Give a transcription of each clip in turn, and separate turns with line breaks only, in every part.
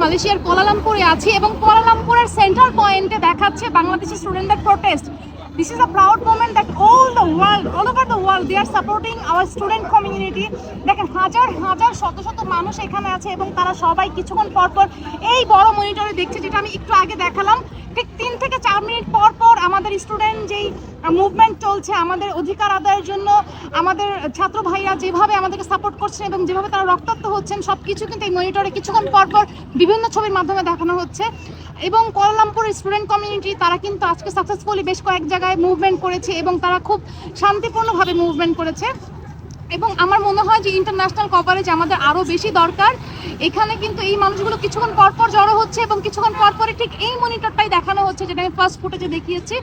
মালয়েশিয়ার কুয়ালালামপুরে আছি এবং কুয়ালালামপুরের সেন্ট্রাল পয়েন্টে দেখাচ্ছে বাংলাদেশি স্টুডেন্টদের protest. This is a proud moment that all over the world, they are supporting our student community. দেখেন হাজার হাজার শত শত মানুষ এখানে আছে এবং তারা সবাই কিছুক্ষণ পর পর এই বড় মনিটরে দেখছে, যেটা আমি একটু আগে দেখালাম। ঠিক 3 থেকে 4 মিনিট পর পর আমাদের স্টুডেন্ট যেই মুভমেন্ট চলছে আমাদের অধিকার আদায়ের জন্য, আমাদের ছাত্র ভাইরা যেভাবে আমাদেরকে সাপোর্ট করছেন এবং যেভাবে তারা রক্তাক্ত হচ্ছেন, সব কিছু কিন্তু এই মনিটরে কিছুক্ষণ পর পর বিভিন্ন ছবির মাধ্যমে দেখানো হচ্ছে। এবং কুয়ালালামপুরের স্টুডেন্ট কমিউনিটি তারা কিন্তু আজকে সাকসেসফুলি বেশ কয়েক জায়গায় মুভমেন্ট করেছে এবং তারা খুব শান্তিপূর্ণভাবে মুভমেন্ট করেছে। এবং আমার মনে হয় যে ইন্টারন্যাশনাল কভারেজ আমাদের আরও বেশি দরকার। এখানে কিন্তু এই মানুষগুলো কিছুক্ষণ পরপর জড়ো হচ্ছে এবং কিছুক্ষণ পরপরই ঠিক এই মনিটরটাই দেখানো হচ্ছে, যেটা আমি ফার্স্ট ফুটেজে দেখিয়েছি।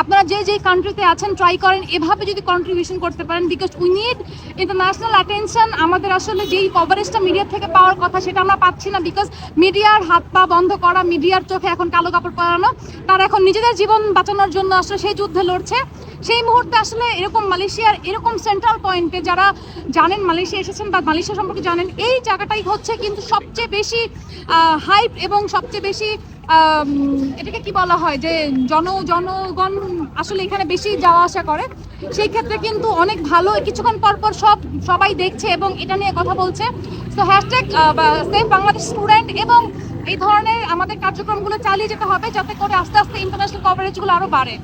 আপনারা যে কান্ট্রিতে আছেন ট্রাই করেন এভাবে যদি কন্ট্রিবিউশন করতে পারেন, because we need international attention. আমাদের আসলে যেই কভারেজটা মিডিয়া থেকে পাওয়ার কথা সেটা আমরা পাচ্ছি না, বিকজ মিডিয়ার হাত পা বন্ধ করা, মিডিয়ার চোখে এখন কালো কাপড় পরানো। তারা এখন নিজেদের জীবন বাঁচানোর জন্য আসলে সেই যুদ্ধে লড়ছে। সেই মুহূর্তে আসলে এরকম মালয়েশিয়ার এরকম সেন্ট্রাল পয়েন্টে যারা জানেন মালয়েশিয়া এসেছেন বা মালয়েশিয়া সম্পর্কে জানেন, এই জায়গাটাই হচ্ছে কিন্তু সবচেয়ে বেশি হাইপ এবং সবচেয়ে বেশি এটাকে কি বলা হয় যে জনগণ আসলে এখানে বেশি যাওয়া আসা করে। সেই ক্ষেত্রে কিন্তু অনেক ভালো, কিছুক্ষণ পরপর সবাই দেখছে এবং এটা নিয়ে কথা বলছে। তো হ্যাশট্যাগ সেভ বাংলাদেশ স্টুডেন্ট, এবং এই ধরনের আমাদের কার্যক্রমগুলো চালিয়ে যেতে হবে যাতে করে আস্তে আস্তে ইন্টারন্যাশনাল কভারেজগুলো আরও বাড়ে।